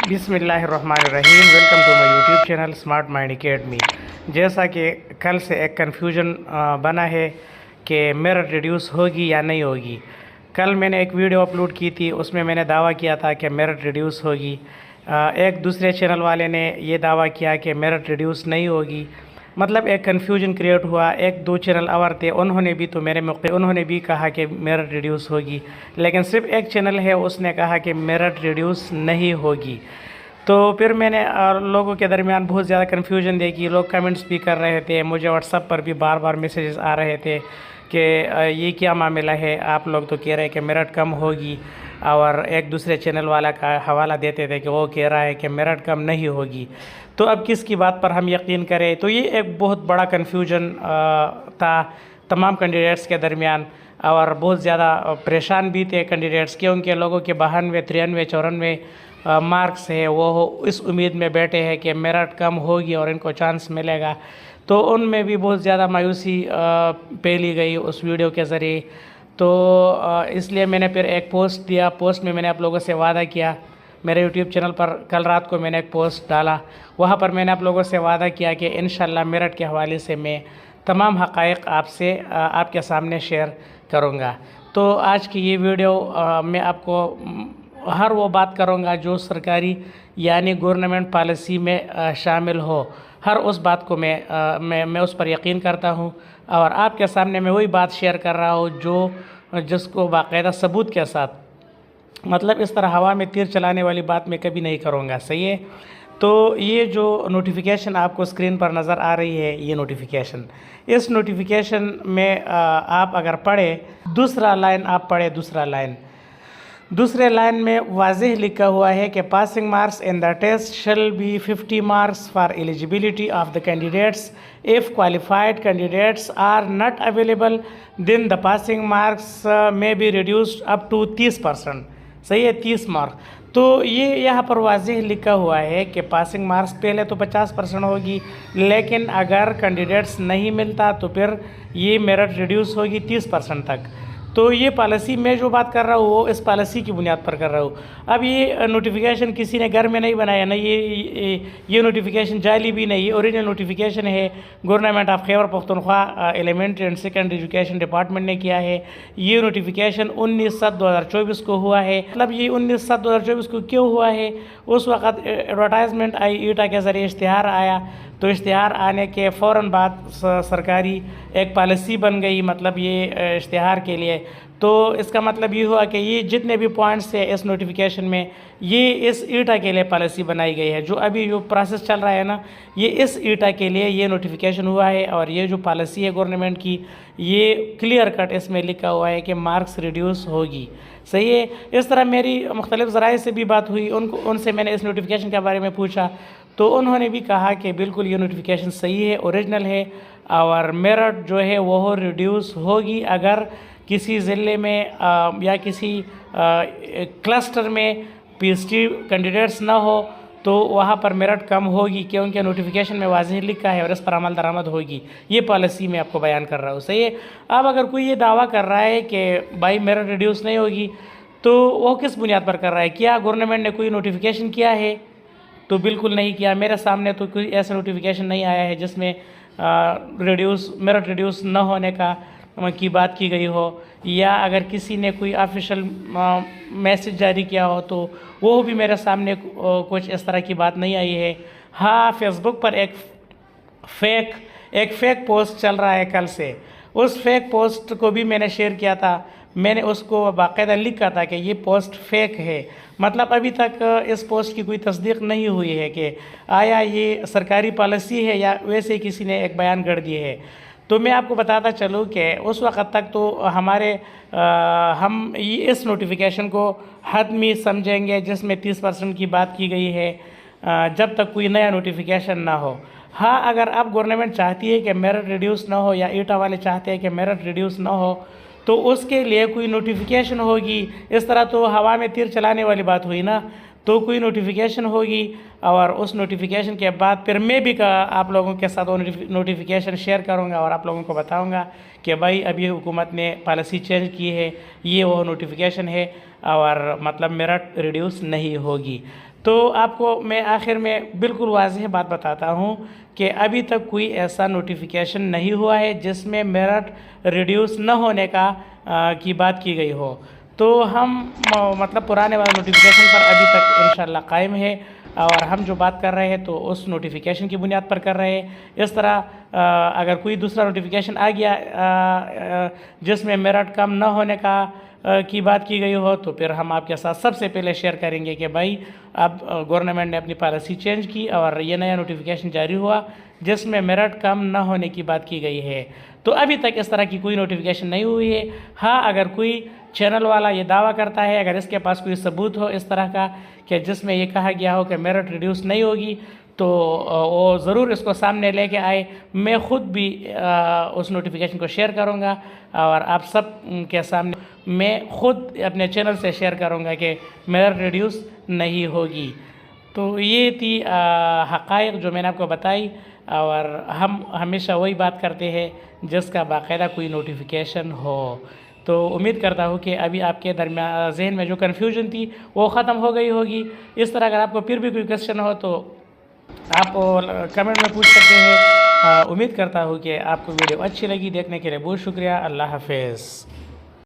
बिस्मिल्लाहिर्रहमानिर्रहीम। Welcome to my YouTube channel Smart Mind Academy. जैसा कि कल से एक कन्फ्यूजन बना है कि मेरिट रिड्यूस होगी या नहीं होगी। कल मैंने एक वीडियो अपलोड की थी, उसमें मैंने दावा किया था कि मेरिट रिड्यूस होगी। एक दूसरे चैनल वाले ने ये दावा किया कि मेरिट रिड्यूस नहीं होगी। मतलब एक कन्फ्यूजन क्रिएट हुआ। एक दो चैनल और थे, उन्होंने भी तो मेरे मौके उन्होंने भी कहा कि मेरिट रिड्यूस होगी, लेकिन सिर्फ एक चैनल है उसने कहा कि मेरिट रिड्यूस नहीं होगी। तो फिर मैंने लोगों के दरमियान बहुत ज़्यादा कन्फ्यूजन देखी। लोग कमेंट्स भी कर रहे थे, मुझे व्हाट्सएप पर भी बार बार मैसेजेस आ रहे थे कि ये क्या मामला है, आप लोग तो कह रहे हैं कि मेरिट कम होगी, और एक दूसरे चैनल वाला का हवाला देते थे कि वो कह रहा है कि मेरिट कम नहीं होगी। तो अब किसकी बात पर हम यकीन करें? तो ये एक बहुत बड़ा कन्फ्यूजन था तमाम कैंडिडेट्स के दरमियान, और बहुत ज़्यादा परेशान भी थे कैंडिडेट्स, क्योंकि लोगों के 92, 93, 94 मार्क्स है, वो इस उम्मीद में बैठे हैं कि मेरिट कम होगी और इनको चांस मिलेगा। तो उनमें भी बहुत ज़्यादा मायूसी फैली गई उस वीडियो के ज़रिए। तो इसलिए मैंने फिर एक पोस्ट दिया। पोस्ट में मैंने आप लोगों से वादा किया, मेरे यूट्यूब चैनल पर कल रात को मैंने एक पोस्ट डाला, वहाँ पर मैंने आप लोगों से वादा किया कि इंशाल्लाह मेरिट के हवाले से मैं तमाम हक़ाइक़ आपसे आपके सामने शेयर करूँगा। तो आज की ये वीडियो मैं आपको हर वो बात करूँगा जो सरकारी यानी गवर्नमेंट पॉलिसी में शामिल हो। हर उस बात को मैं उस पर यकीन करता हूँ, और आपके सामने मैं वही बात शेयर कर रहा हूँ जिसको बाकायदा सबूत के साथ, मतलब इस तरह हवा में तीर चलाने वाली बात मैं कभी नहीं करूँगा। सही है? तो ये जो नोटिफिकेशन आपको स्क्रीन पर नज़र आ रही है, ये नोटिफिकेशन, इस नोटिफिकेशन में आप अगर पढ़े, दूसरा लाइन आप पढ़े, दूसरे लाइन में वाज़ेह लिखा हुआ है कि passing marks in the test shall be 50 marks for eligibility of the candidates. If qualified candidates are not available then the passing marks may be reduced up to 30%। सही है? 30 मार्क। तो ये यहाँ पर वाज़ेह लिखा हुआ है कि पासिंग मार्क्स पहले तो 50% होगी, लेकिन अगर कैंडिडेट्स नहीं मिलता तो फिर ये मेरिट रिड्यूस होगी 30% तक। तो ये पॉलिसी मैं जो बात कर रहा हूँ वो इस पॉलिसी की बुनियाद पर कर रहा हूँ। अब ये नोटिफिकेशन किसी ने घर में नहीं बनाया ना, ये नोटिफिकेशन जाली भी नहीं है, ओरिजिनल नोटिफिकेशन है government of Khyber Pakhtunkhwa elementary and secondary education department ने किया है। ये नोटिफिकेशन 19/7/2024 को हुआ है। मतलब ये 19/7/2024 को क्यों हुआ है? उस वक़्त एडवर्टाइजमेंट आई, ईटा के ज़रिए इश्तिहार आया, तो इश्तिहार आने के फ़ौरन बाद सरकारी एक पॉलिसी बन गई, मतलब ये इश्तिहार के लिए। तो इसका मतलब ये हुआ कि ये जितने भी पॉइंट्स थे इस नोटिफिकेशन में, ये इस ईटा के लिए पॉलिसी बनाई गई है। जो अभी जो प्रोसेस चल रहा है ना, ये इस ईटा के लिए ये नोटिफिकेशन हुआ है, और ये जो पॉलिसी है गवर्नमेंट की, ये क्लियर कट इसमें लिखा हुआ है कि मार्क्स रिड्यूस होगी। सही है? इस तरह मेरी मुख्तलिफ़ ज़राए से भी बात हुई, उनसे मैंने इस नोटिफिकेशन के बारे में पूछा, तो उन्होंने भी कहा कि बिल्कुल ये नोटिफिकेशन सही है, ओरिजिनल है, और मेरिट जो है वो रिड्यूस होगी अगर किसी ज़िले में या किसी क्लस्टर में पीएचडी कैंडिडेट्स ना हो तो वहाँ पर मेरिट कम होगी, क्योंकि नोटिफिकेशन में वाज़ेह लिखा है और इस पर अमल दरामद होगी। ये पॉलिसी मैं आपको बयान कर रहा हूँ। सही है? अब अगर कोई ये दावा कर रहा है कि भाई मेरिट रिड्यूस नहीं होगी, तो वो किस बुनियाद पर कर रहा है? क्या गवर्नमेंट ने कोई नोटिफिकेशन किया है? तो बिल्कुल नहीं किया। मेरे सामने तो कोई ऐसा नोटिफिकेशन नहीं आया है जिसमें मेरिट रिड्यूस न होने की बात की गई हो, या अगर किसी ने कोई ऑफिशियल मैसेज जारी किया हो तो वो भी मेरे सामने कुछ इस तरह की बात नहीं आई है। हाँ, फेसबुक पर एक फेक पोस्ट चल रहा है कल से। उस फेक पोस्ट को भी मैंने शेयर किया था। मैंने उसको बाकायदा लिखा था कि ये पोस्ट फेक है। मतलब अभी तक इस पोस्ट की कोई तस्दीक नहीं हुई है कि आया ये सरकारी पॉलिसी है या वैसे किसी ने एक बयान गढ़ दिए है। तो मैं आपको बताता चलूँ कि उस वक़्त तक तो हम इस नोटिफिकेशन को हतमी समझेंगे जिसमें 30% की बात की गई है, जब तक कोई नया नोटिफिकेशन ना हो। हाँ, अगर अब गवर्नमेंट चाहती है कि मेरिट रिड्यूस ना हो, या ईटा वाले चाहते हैं कि मेरिट रिड्यूस ना हो, तो उसके लिए कोई नोटिफिकेशन होगी। इस तरह तो हवा में तीर चलाने वाली बात हुई ना। تو کوئی نوٹیفیکیشن ہوگی اور اس نوٹیفیکیشن کے بعد پھر میں بھی آپ لوگوں کے ساتھ وہ نوٹیفیکیشن شیئر کروں گا اور آپ لوگوں کو بتاؤں گا کہ بھائی ابھی حکومت نے پالیسی چینج کی ہے، یہ وہ نوٹیفیکیشن ہے اور مطلب میرٹ ریڈیوس نہیں ہوگی۔ تو آپ کو میں آخر میں بالکل واضح بات بتاتا ہوں کہ ابھی تک کوئی ایسا نوٹیفیکیشن نہیں ہوا ہے جس میں میرٹ ریڈیوس نہ ہونے کی بات کی گئی ہو۔ تو ہم مطلب پرانے والا نوٹیفیکیشن پر ابھی تک انشاءاللہ قائم ہے، اور ہم جو بات کر رہے ہیں تو اس نوٹیفیکیشن کی بنیاد پر کر رہے ہیں۔ اس طرح اگر کوئی دوسرا نوٹیفیکیشن آ گیا جس میں میرٹ کم نہ ہونے کی بات کی گئی ہو تو پھر ہم آپ کے ساتھ سب سے پہلے شیئر کریں گے کہ بھائی اب گورنمنٹ نے اپنی پالیسی چینج کی اور یہ نیا نوٹیفیکیشن جاری ہوا جس میں میرٹ کم نہ ہونے کی بات کی گئی ہے۔ تو ابھی تک اس طرح کی کوئی نوٹیفیکیشن نہیں ہوئی ہے۔ ہاں، اگر کوئی چینل والا یہ دعویٰ کرتا ہے، اگر اس کے پاس کوئی ثبوت ہو اس طرح کا کہ جس میں یہ کہا گیا ہو کہ میرٹ ریڈیوس نہیں ہوگی، تو وہ ضرور اس کو سامنے لے کے آئے۔ میں خود بھی اس نوٹیفیکیشن کو شیئر کروں گا اور آپ سب کے سامنے میں خود اپنے چینل سے شیئر کروں گا کہ میرٹ ریڈیوس نہیں ہوگی۔ تو یہ تھی حقائق جو میں نے آپ کو بتائی، اور ہم ہمیشہ وہی بات کرتے ہیں جس کا باقاعدہ کوئی نوٹیفیکیشن ہو۔ تو امید کرتا ہوں کہ ابھی آپ کے درمیان ذہن میں جو کنفیوژن تھی وہ ختم ہو گئی ہوگی۔ اس طرح اگر آپ کو پھر بھی کوئی کویسچن ہو تو آپ کمنٹ میں پوچھ سکتے ہیں۔ امید کرتا ہوں کہ آپ کو ویڈیو اچھی لگی۔ دیکھنے کے لیے بہت شکریہ۔ اللہ حافظ۔